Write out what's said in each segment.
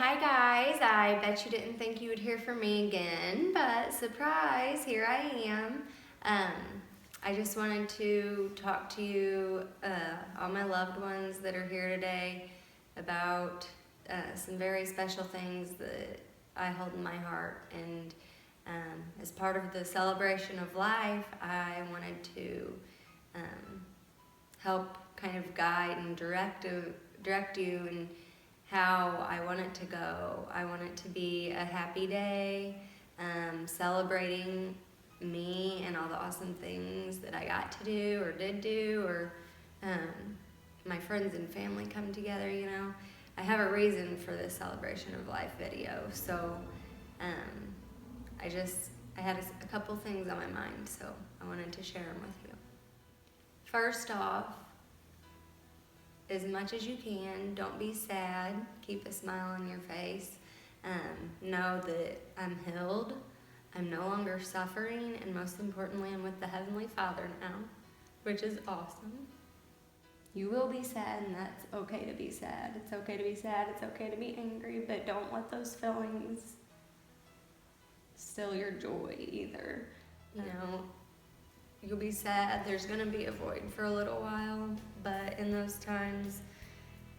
hi guys. I bet you didn't think you would hear from me again, but surprise, here I am. Um, I just wanted to talk to you, all my loved ones that are here today, about some very special things that I hold in my heart. And as part of the celebration of life, I wanted to help kind of guide and direct you and how I want it to go. I want it to be a happy day, celebrating me and all the awesome things that I got to do or did do, or my friends and family come together, you know. I have a reason for this celebration of life video, so I had a couple things on my mind, so I wanted to share them with you. First off, as much as you can, don't be sad. Keep a smile on your face. Know that I'm healed. I'm no longer suffering, and most importantly, I'm with the Heavenly Father now, which is awesome. You will be sad, and that's okay to be sad. It's okay to be sad. It's okay to be angry, but don't let those feelings steal your joy either. You know, you'll be sad. There's going to be a void for a little while, but in those times,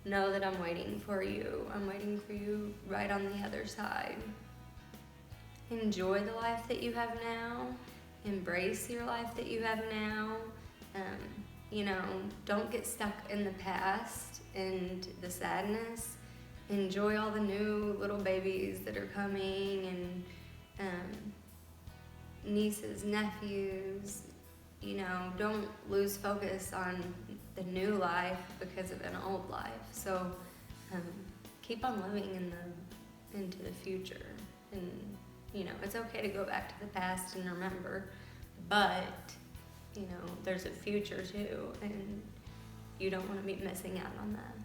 know that I'm waiting for you. I'm waiting for you right on the other side. Enjoy the life that you have now. Embrace your life that you have now. You know, don't get stuck in the past and the sadness. Enjoy all the new little babies that are coming, and nieces, nephews. You know, don't lose focus on the new life because of an old life. So keep on living into the future. And, you know, it's okay to go back to the past and remember, but, you know, there's a future too, and you don't want to be missing out on that.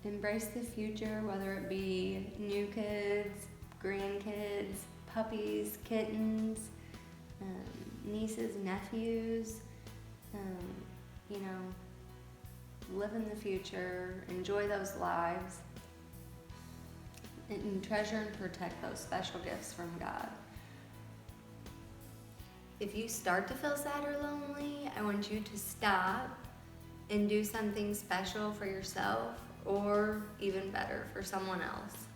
Embrace the future, whether it be new kids, grandkids, puppies, kittens, nieces, nephews. You know, live in the future, enjoy those lives, and treasure and protect those special gifts from God. If you start to feel sad or lonely, I want you to stop and do something special for yourself, or even better, for someone else.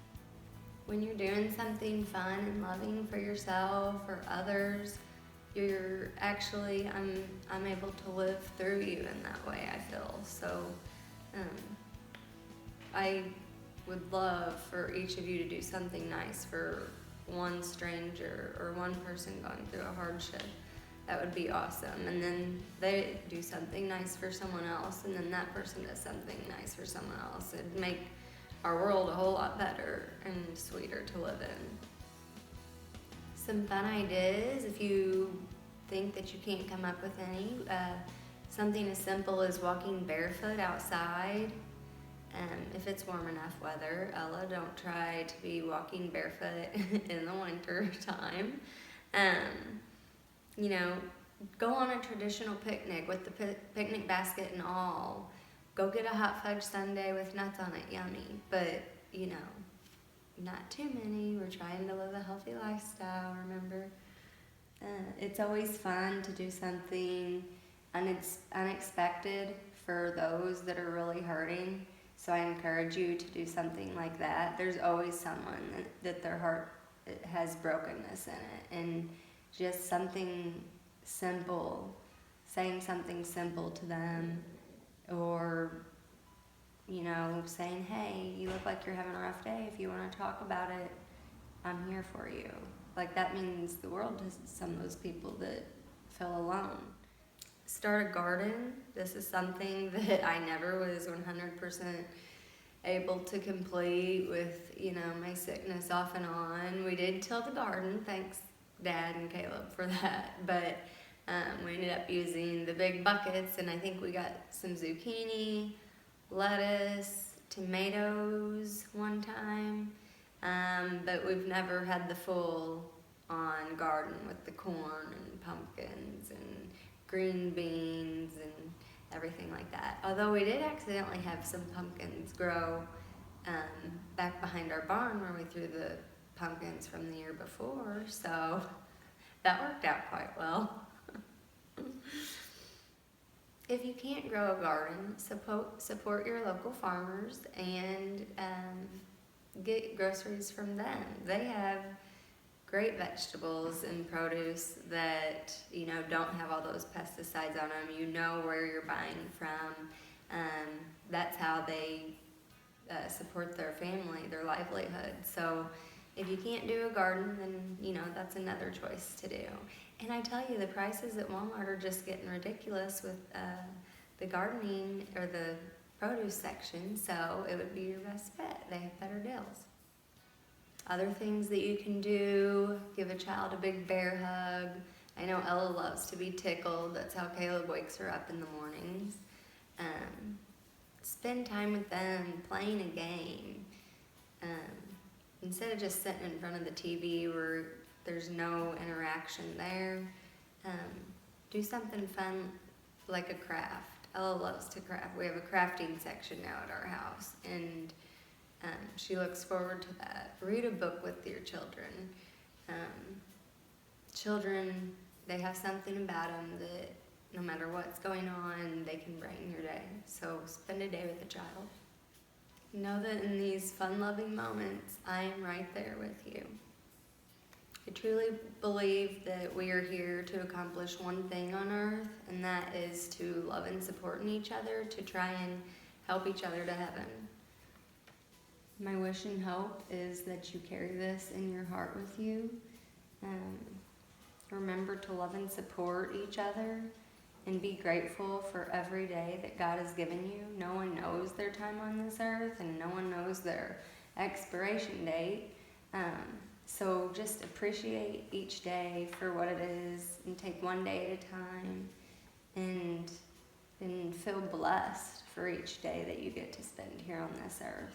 When you're doing something fun and loving for yourself or others, you're actually, I'm able to live through you in that way, I feel. So I would love for each of you to do something nice for one stranger or one person going through a hardship. That would be awesome. And then they do something nice for someone else, and then that person does something nice for someone else. It'd make our world a whole lot better and sweeter to live in. Some fun ideas, if you think that you can't come up with any, something as simple as walking barefoot outside. If it's warm enough weather, Ella, don't try to be walking barefoot in the winter time. You know, go on a traditional picnic with the picnic basket and all. Go get a hot fudge sundae with nuts on it, yummy. But, you know, not too many. We're trying to live a healthy lifestyle, remember? It's always fun to do something unexpected for those that are really hurting. So I encourage you to do something like that. There's always someone that their heart has brokenness in it. And just something simple, saying something simple to them, or, you know, saying, hey, you look like you're having a rough day. If you want to talk about it, I'm here for you. Like, that means the world to some of those people that feel alone. Start a garden. This is something that I never was 100% able to complete with, you know, my sickness off and on. We did till the garden, thanks Dad and Caleb for that, but we ended up using the big buckets, and I think we got some zucchini, lettuce, tomatoes one time, but we've never had the full-on garden with the corn and pumpkins and green beans and everything like that. Although we did accidentally have some pumpkins grow back behind our barn where we threw the pumpkins from the year before, so that worked out quite well. If you can't grow a garden, support your local farmers and get groceries from them. They have great vegetables and produce that, don't have all those pesticides on them. You know where you're buying from. That's how they support their family, their livelihood. So if you can't do a garden, then, that's another choice to do. And I tell you, the prices at Walmart are just getting ridiculous with the gardening or the produce section, so it would be your best bet. They have better deals. Other things that you can do, give a child a big bear hug. I know Ella loves to be tickled. That's how Caleb wakes her up in the mornings. Spend time with them, playing a game. Instead of just sitting in front of the TV where there's no interaction there, do something fun like a craft. Ella loves to craft. We have a crafting section now at our house, and she looks forward to that. Read a book with your children. Children, they have something about them that no matter what's going on, they can brighten your day. So spend a day with a child. Know that in these fun-loving moments, I am right there with you. I truly believe that we are here to accomplish one thing on earth, and that is to love and support each other, to try and help each other to heaven. My wish and hope is that you carry this in your heart with you. Remember to love and support each other and be grateful for every day that God has given you. No one knows their time on this earth, and no one knows their expiration date. So just appreciate each day for what it is and take one day at a time and feel blessed for each day that you get to spend here on this earth.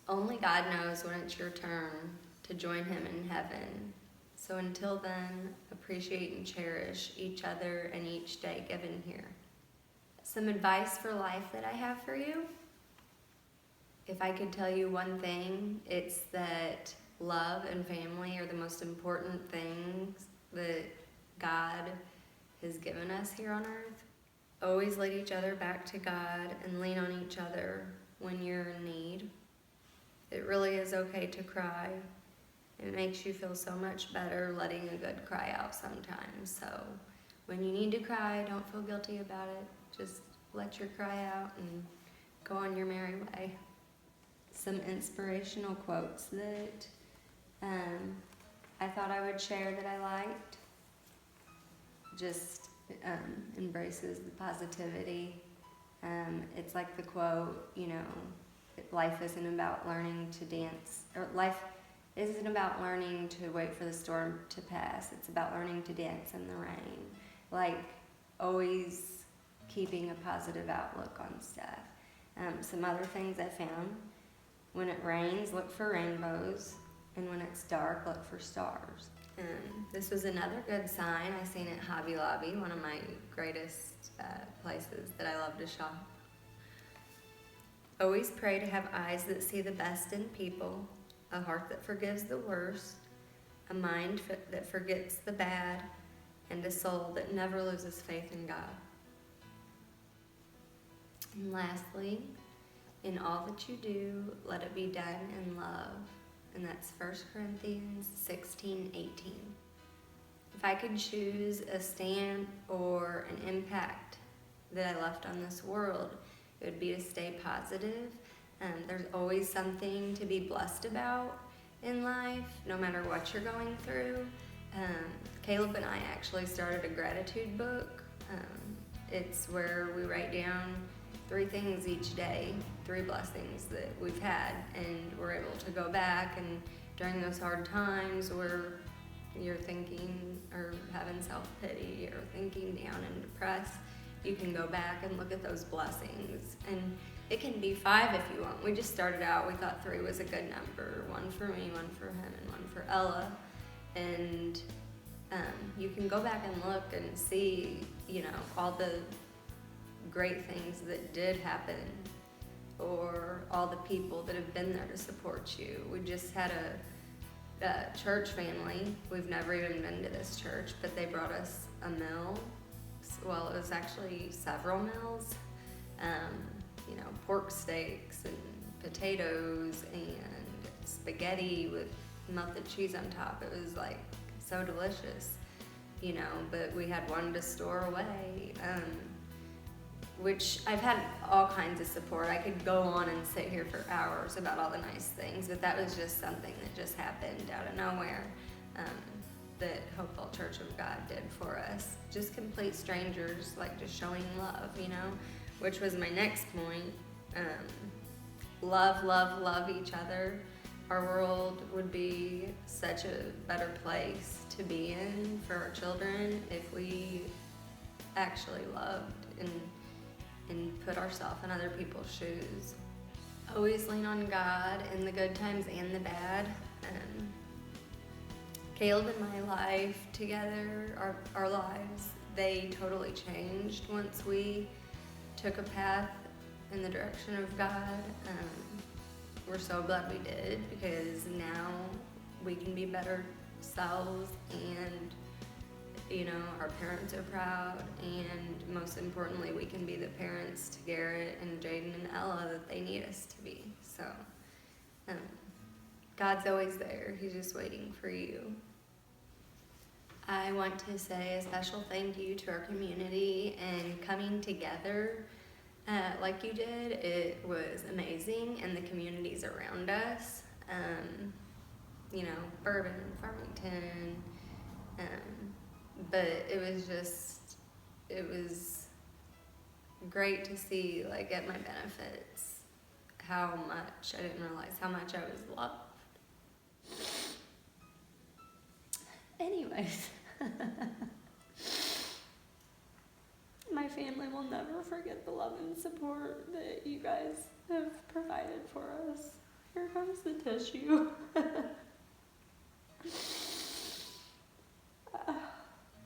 Only God knows when it's your turn to join Him in heaven. So until then, appreciate and cherish each other and each day given here. Some advice for life that I have for you. If I could tell you one thing, it's that love and family are the most important things that God has given us here on earth. Always lead each other back to God and lean on each other when you're in need. It really is okay to cry. It makes you feel so much better letting a good cry out sometimes. So when you need to cry, don't feel guilty about it. Just let your cry out and go on your merry way. Some inspirational quotes that I thought I would share that I liked. Just embraces the positivity. It's like the quote, life isn't about learning to dance, or life isn't about learning to wait for the storm to pass. It's about learning to dance in the rain. Like, always keeping a positive outlook on stuff. Some other things I found: when it rains, look for rainbows, and when it's dark, look for stars. This was another good sign I seen at Hobby Lobby, one of my greatest places that I love to shop. Always pray to have eyes that see the best in people, a heart that forgives the worst, a mind that forgets the bad, and a soul that never loses faith in God. And lastly, in all that you do, let it be done in love. And that's 1 Corinthians 16:18. If I could choose a stamp or an impact that I left on this world, it would be to stay positive. There's always something to be blessed about in life, no matter what you're going through. Caleb and I actually started a gratitude book. It's where we write down 3 things each day, 3 blessings that we've had, and we're able to go back, and during those hard times where you're thinking or having self-pity or thinking down and depressed, you can go back and look at those blessings. And it can be 5 if you want. We just started out, we thought 3 was a good number. 1 for me, 1 for him, and 1 for Ella. And you can go back and look and see, all the great things that did happen or all the people that have been there to support you. We just had a church family. We've never even been to this church, but they brought us a meal. Well, it was actually several meals. Pork steaks and potatoes and spaghetti with melted cheese on top. It was like so delicious, but we had one to store away, which I've had all kinds of support. I could go on and sit here for hours about all the nice things, but that was just something that just happened out of nowhere, that Hopeful Church of God did for us. Just complete strangers, like just showing love, which was my next point. Love each other. Our world would be such a better place to be in for our children if we actually loved and put ourselves in other people's shoes. Always lean on God in the good times and the bad. Caleb and my life together, our lives, they totally changed once we took a path in the direction of God. We're so glad we did, because now we can be better selves, and our parents are proud, and most importantly, we can be the parents to Garrett and Jaden and Ella that they need us to be. So God's always there. He's just waiting for you. I want to say a special thank you to our community and coming together like you did. It was amazing, and the communities around us, Bourbon, Farmington, but it was great to see, like, at my benefits, how much I didn't realize how much I was loved. Anyways, my family will never forget the love and support that you guys have provided for us. Here comes the tissue.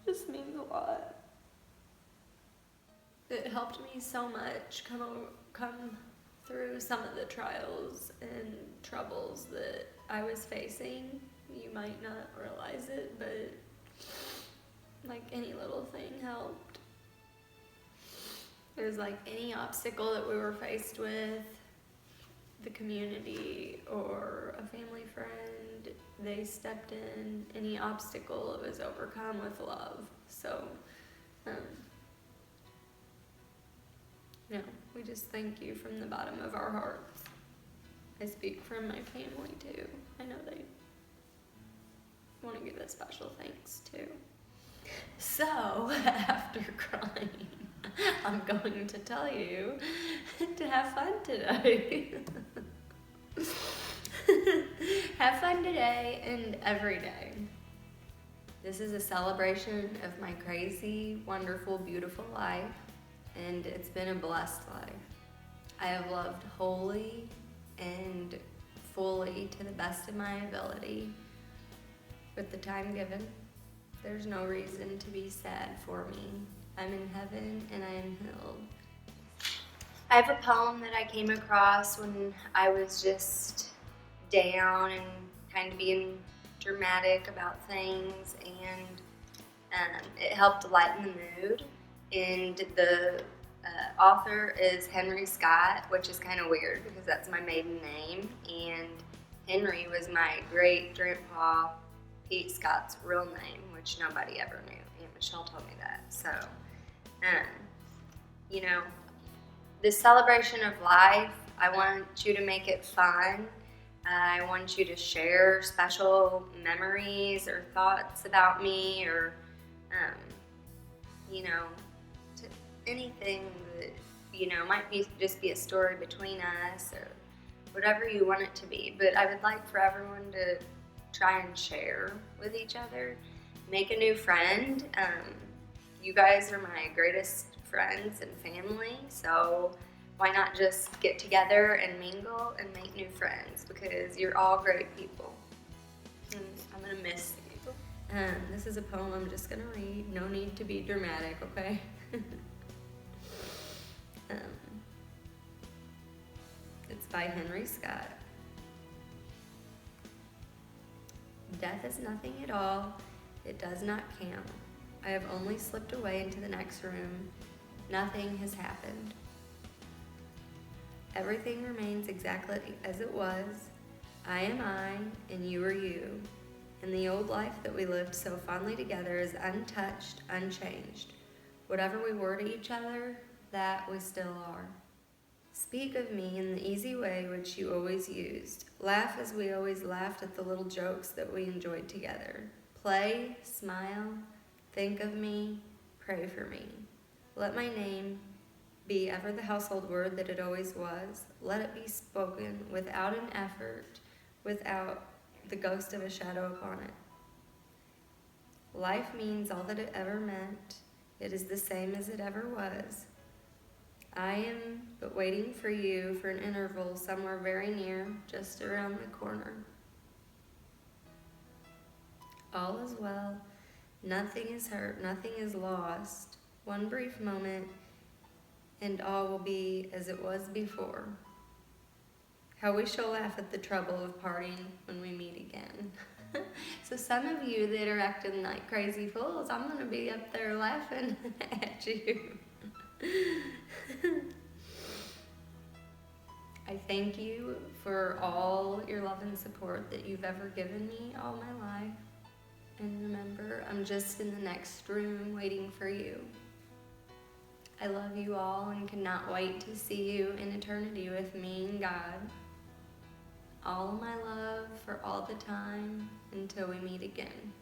Just means a lot. It helped me so much come through some of the trials and troubles that I was facing. You might not realize it, but like any little thing helped. It was like any obstacle that we were faced with, the community or a family friend, they stepped in. Any obstacle, it was overcome with love. So, we just thank you from the bottom of our hearts. I speak from my family too. I know they want to give a special thanks too. So, after crying, I'm going to tell you to have fun today. Have fun today and every day. This is a celebration of my crazy, wonderful, beautiful life, and it's been a blessed life. I have loved wholly and fully to the best of my ability with the time given. There's no reason to be sad for me. I'm in heaven and I am healed. I have a poem that I came across when I was just down and kind of being dramatic about things, and it helped lighten the mood. And the author is Henry Scott, which is kind of weird because that's my maiden name, and Henry was my great-grandpa Pete Scott's real name, which nobody ever knew. Aunt Michelle told me that. So, this celebration of life, I want you to make it fun. I want you to share special memories or thoughts about me, or, anything that, might be just be a story between us or whatever you want it to be. But I would like for everyone to try and share with each other, make a new friend. You guys are my greatest friends and family, so why not just get together and mingle and make new friends, because you're all great people. And I'm gonna miss you. This is a poem I'm just gonna read. No need to be dramatic, okay? by Henry Scott. Death is nothing at all. It does not count. I have only slipped away into the next room. Nothing has happened. Everything remains exactly as it was. I am I, and you are you. And the old life that we lived so fondly together is untouched, unchanged. Whatever we were to each other, that we still are. Speak of me in the easy way which you always used. Laugh as we always laughed at the little jokes that we enjoyed together. Play, smile, think of me, pray for me. Let my name be ever the household word that it always was. Let it be spoken without an effort, without the ghost of a shadow upon it. Life means all that it ever meant. It is the same as it ever was. I am but waiting for you for an interval somewhere very near, just around the corner. All is well. Nothing is hurt. Nothing is lost. One brief moment, and all will be as it was before. How we shall laugh at the trouble of parting when we meet again. So some of you that are acting like crazy fools, I'm going to be up there laughing at you. I thank you for all your love and support that you've ever given me all my life. And remember, I'm just in the next room waiting for you. I love you all and cannot wait to see you in eternity with me and God. All my love for all the time until we meet again.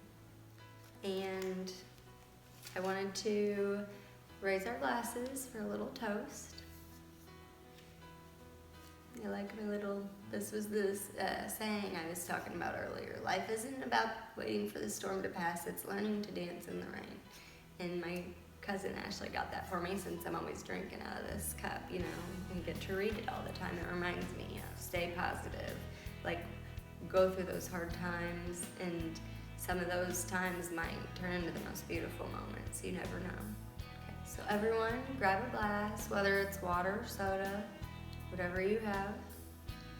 And I wanted to raise our glasses for a little toast. I like my little, this was this saying I was talking about earlier. Life isn't about waiting for the storm to pass, it's learning to dance in the rain. And my cousin Ashley got that for me since I'm always drinking out of this cup, you know, and get to read it all the time. It reminds me, you know, stay positive, like go through those hard times, and some of those times might turn into the most beautiful moments. You never know. Okay, so everyone grab a glass, whether it's water, soda, whatever you have,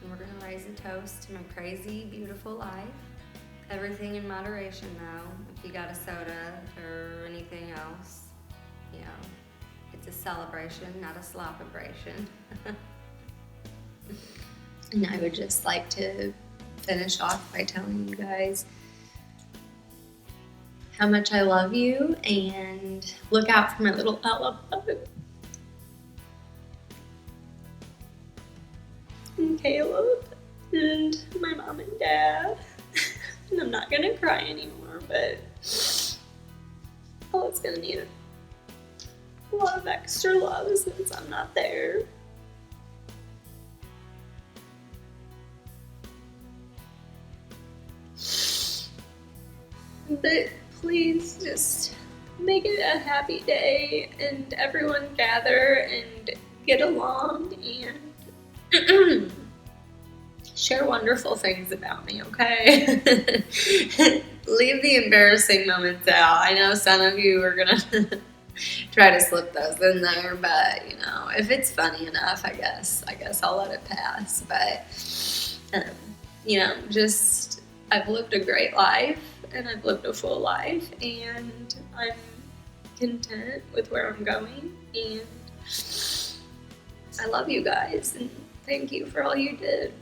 and we're gonna raise a toast to my crazy, beautiful life. Everything in moderation though. If you got a soda or anything else, you know, it's a celebration, not a slop-abration. And I would just like to finish off by telling you guys how much I love you, and look out for my little Ella puppet. And Caleb, and my mom and dad. And I'm not gonna cry anymore, but Ella's gonna need a lot of extra love since I'm not there. But please just make it a happy day, and everyone gather and get along and share wonderful things about me, okay? Leave the embarrassing moments out. I know some of you are gonna try to slip those in there, but you know, if it's funny enough, I guess I'll let it pass. But you know, just I've lived a great life, and I've lived a full life, and I'm content with where I'm going, and I love you guys, and thank you for all you did.